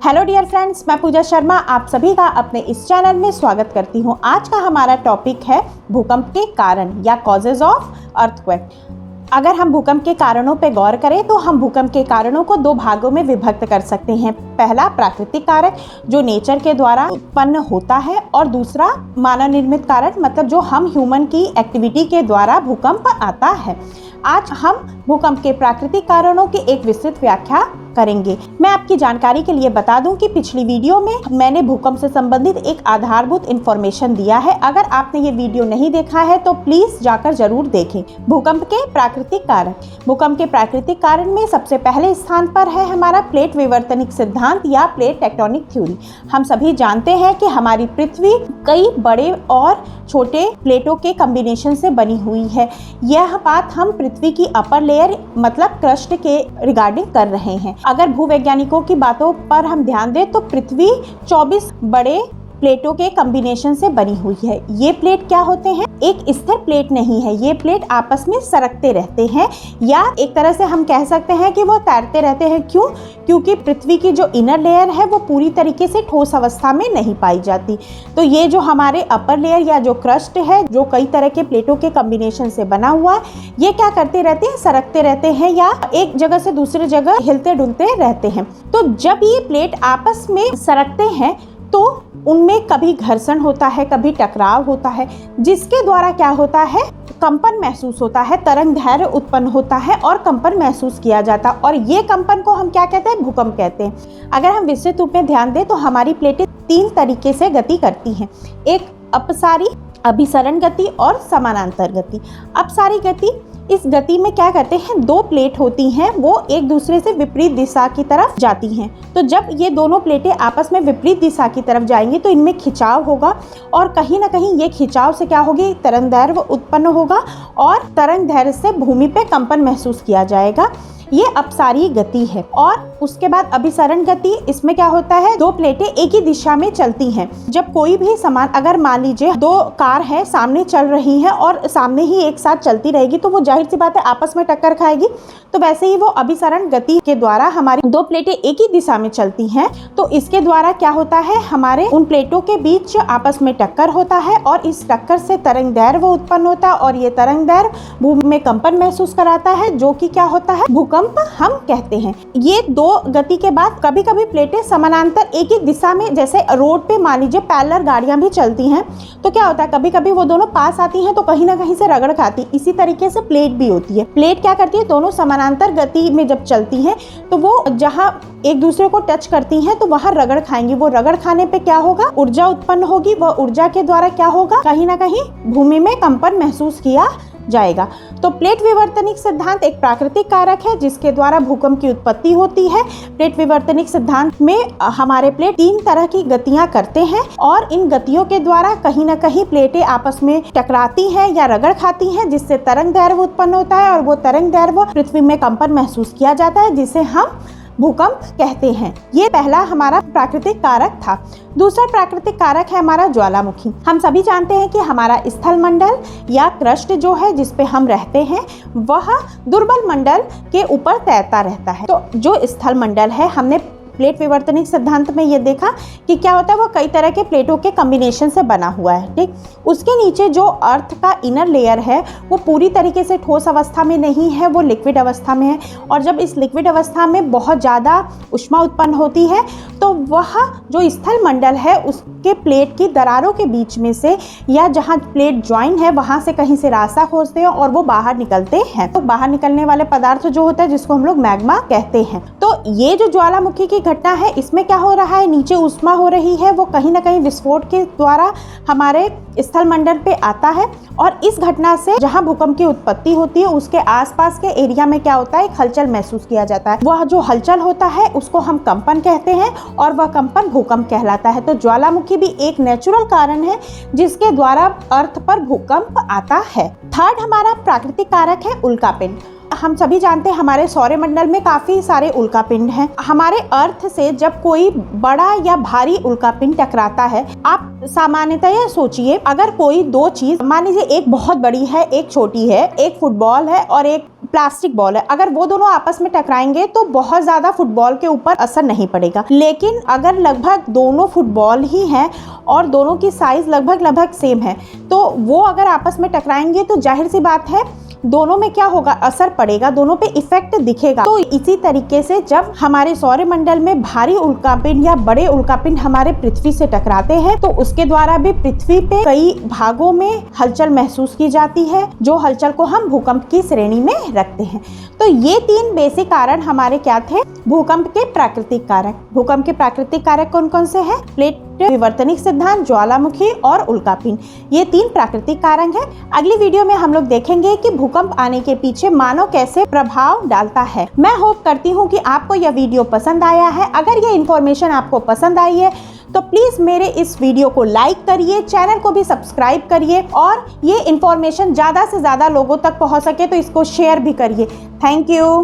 Hello dear friends, मैं पूजा शर्मा आप सभी का अपने इस चैनल में स्वागत करती हूँ। आज का हमारा टॉपिक है भूकंप के कारण या कॉजेज ऑफ अर्थक्वेक। अगर हम भूकंप के कारणों पर गौर करें तो हम भूकंप के कारणों को दो भागों में विभक्त कर सकते हैं। पहला प्राकृतिक कारक जो नेचर के द्वारा उत्पन्न होता है, और दूसरा मानव निर्मित कारक मतलब जो हम ह्यूमन की एक्टिविटी के द्वारा भूकंप आता है। आज हम भूकंप के प्राकृतिक कारणों की एक विस्तृत व्याख्या करेंगे। मैं आपकी जानकारी के लिए बता दूं कि पिछली वीडियो में मैंने भूकंप से संबंधित एक आधारभूत इंफॉर्मेशन दिया है। अगर आपने ये वीडियो नहीं देखा है तो प्लीज जाकर जरूर देखें। भूकंप के प्राकृतिक कारक। भूकंप के प्राकृतिक कारण में सबसे पहले स्थान पर है हमारा प्लेट विवर्तनिक सिद्धांत या प्लेट टेक्टोनिक थ्योरी। हम सभी जानते हैं कि हमारी पृथ्वी कई बड़े और छोटे प्लेटों के कॉम्बिनेशन से बनी हुई है। यह बात हम पृथ्वी की अपर लेयर मतलब क्रस्ट के रिगार्डिंग कर रहे हैं। अगर भूवैज्ञानिकों की बातों पर हम ध्यान दें तो पृथ्वी 24 बड़े प्लेटों के कॉम्बिनेशन से बनी हुई है। ये प्लेट क्या होते हैं? एक स्थिर प्लेट नहीं है, ये प्लेट आपस में सरकते रहते हैं, या एक तरह से हम कह सकते हैं कि वो तैरते रहते हैं। क्यों? क्योंकि पृथ्वी की जो इनर लेयर है वो पूरी तरीके से ठोस अवस्था में नहीं पाई जाती। तो ये जो हमारे अपर लेयर या जो क्रस्ट है जो कई तरह के प्लेटों के कॉम्बिनेशन से बना हुआ है, ये क्या करते रहते हैं? सरकते रहते हैं या एक जगह से दूसरी जगह हिलते डुलते रहते हैं। तो जब ये प्लेट आपस में सरकते हैं तो उनमें कभी घर्षण होता है, कभी टकराव होता है, जिसके द्वारा क्या होता है? कंपन महसूस होता है, तरंग दैर्घ्य उत्पन्न होता है और कंपन महसूस किया जाता है। और ये कंपन को हम क्या कहते हैं? भूकंप कहते हैं। अगर हम विस्तृत रूप में ध्यान दें तो हमारी प्लेटें 3 तरीके से गति करती हैं। एक अपसारी, अभिसरण गति और समानांतर गति। अपसारी गति, इस गति में क्या करते हैं? 2 प्लेट होती हैं, वो एक दूसरे से विपरीत दिशा की तरफ जाती हैं। तो जब ये दोनों प्लेटें आपस में विपरीत दिशा की तरफ जाएंगी तो इनमें खिंचाव होगा, और कहीं ना कहीं ये खिंचाव से क्या होगी? तरंग दैर्घ्य उत्पन्न होगा और तरंग दैर्घ्य से भूमि पे कंपन महसूस किया जाएगा। ये अपसारी गति है। और उसके बाद अभिसरण गति, इसमें क्या होता है? 2 प्लेटें एक ही दिशा में चलती हैं। जब कोई भी सामान, अगर मान लीजिए 2 कार है सामने चल रही हैं और सामने ही एक साथ चलती रहेगी तो वो जाहिर सी बात है आपस में टक्कर खाएगी। तो वैसे ही वो अभिसरण गति के द्वारा हमारी 2 प्लेटें एक ही दिशा में चलती हैं, तो इसके द्वारा क्या होता है? हमारे उन प्लेटों के बीच आपस में टक्कर होता है और इस टक्कर से तरंग दैर्घ्य उत्पन्न होता है, और ये तरंग दैर्घ्य भूमि में कंपन महसूस कराता है, जो कि क्या होता है? भूकंप हम कहते हैं। ये 2 गति के बाद कभी कभी प्लेटें समानांतर एक ही दिशा में, जैसे रोड पे मान लीजिए पैरेलल गाड़ियां भी चलती हैं, तो क्या होता है? कभी कभी वो दोनों पास आती हैं तो कहीं ना कहीं से रगड़ खाती। इसी तरीके से प्लेट भी होती है। प्लेट क्या करती है? दोनों समानांतर गति में जब चलती हैं तो वो जहां एक दूसरे को टच करती हैं तो वहां रगड़ खाएंगी। वो रगड़ खाने पे क्या होगा? ऊर्जा उत्पन्न होगी। वह ऊर्जा के द्वारा क्या होगा? कहीं ना कहीं भूमि में कंपन महसूस किया जाएगा। तो प्लेट विवर्तनिक सिद्धांत एक प्राकृतिक कारक है जिसके द्वारा भूकंप की उत्पत्ति होती है। प्लेट विवर्तनिक सिद्धांत में हमारे प्लेट 3 तरह की गतियां करते हैं, और इन गतियों के द्वारा कहीं ना कहीं प्लेटें आपस में टकराती हैं या रगड़ खाती हैं, जिससे तरंग दैर्घ्य उत्पन्न होता है, और वो तरंग दैर्घ्य पृथ्वी में कंपन महसूस किया जाता है, जिसे हम भूकंप कहते हैं। ये पहला हमारा प्राकृतिक कारक था। दूसरा प्राकृतिक कारक है हमारा ज्वालामुखी। हम सभी जानते हैं कि हमारा स्थल मंडल या क्रस्ट जो है जिस पे हम रहते हैं वह दुर्बल मंडल के ऊपर तैरता रहता है। तो जो स्थल मंडल है, हमने प्लेट विवर्तनिक सिद्धांत में ये देखा कि क्या होता है? वो कई तरह के प्लेटों के कॉम्बिनेशन से बना हुआ है। ठीक, उसके नीचे जो अर्थ का इनर लेयर है वो पूरी तरीके से ठोस अवस्था में नहीं है, वो लिक्विड अवस्था में है। और जब इस लिक्विड अवस्था में बहुत ज़्यादा ऊष्मा उत्पन्न होती है तो वह जो स्थल मंडल है उसके प्लेट की दरारों के बीच में से, या जहाँ प्लेट ज्वाइन है वहाँ से कहीं से रास्ता खोजते हैं और वो बाहर निकलते हैं। तो बाहर निकलने वाले पदार्थ जो होता है जिसको हम लोग मैग्मा कहते हैं। तो ये जो ज्वालामुखी की घटना है, इसमें क्या हो रहा है? नीचे ऊष्मा हो रही है, वो कहीं ना कहीं विस्फोट के द्वारा हमारे स्थल मंडल पे आता है, और इस घटना से जहां भूकंप की उत्पत्ति होती है उसके आसपास के एरिया में क्या होता है? एक हलचल महसूस किया जाता है। वह जो हलचल होता है उसको हम कंपन कहते हैं, और वह कंपन भूकंप कहलाता है। तो ज्वालामुखी भी एक नेचुरल कारण है जिसके द्वारा अर्थ पर भूकंप आता है। थर्ड हमारा प्राकृतिक कारक है उल्कापिंड। हम सभी जानते हैं हमारे सौरमंडल में काफ़ी सारे उल्कापिंड हैं। हमारे अर्थ से जब कोई बड़ा या भारी उल्कापिंड टकराता है, आप सामान्यतः सोचिए, अगर कोई दो चीज़, मान लीजिए एक बहुत बड़ी है, एक छोटी है, एक फुटबॉल है और एक प्लास्टिक बॉल है, अगर वो दोनों आपस में टकराएंगे तो बहुत ज़्यादा फुटबॉल के ऊपर असर नहीं पड़ेगा। लेकिन अगर लगभग दोनों फुटबॉल ही हैं और दोनों की साइज़ लगभग सेम है, तो वो अगर आपस में टकराएंगे तो जाहिर सी बात है दोनों में क्या होगा, असर पड़ेगा, दोनों पे इफेक्ट दिखेगा। तो इसी तरीके से जब हमारे सौरमंडल में भारी उल्कापिंड या बड़े उल्कापिंड हमारे पृथ्वी से टकराते हैं तो उसके द्वारा भी पृथ्वी पे कई भागों में हलचल महसूस की जाती है, जो हलचल को हम भूकंप की श्रेणी में रखते हैं। तो ये तीन बेसिक कारण हमारे क्या थे, भूकंप के प्राकृतिक कारक। भूकंप के प्राकृतिक कारक कौन कौन से हैं? प्लेट विवर्तनिक सिद्धांत, ज्वालामुखी और उल्कापिंड, ये तीन प्राकृतिक कारक हैं। अगली वीडियो में हम लोग देखेंगे कि भूकंप आने के पीछे मानव कैसे प्रभाव डालता है। मैं होप करती हूँ कि आपको यह वीडियो पसंद आया है। अगर ये इन्फॉर्मेशन आपको पसंद आई है तो प्लीज़ मेरे इस वीडियो को लाइक करिए, चैनल को भी सब्सक्राइब करिए और ये इन्फॉर्मेशन ज़्यादा से ज़्यादा लोगों तक पहुँच सके तो इसको शेयर भी करिए। Thank you.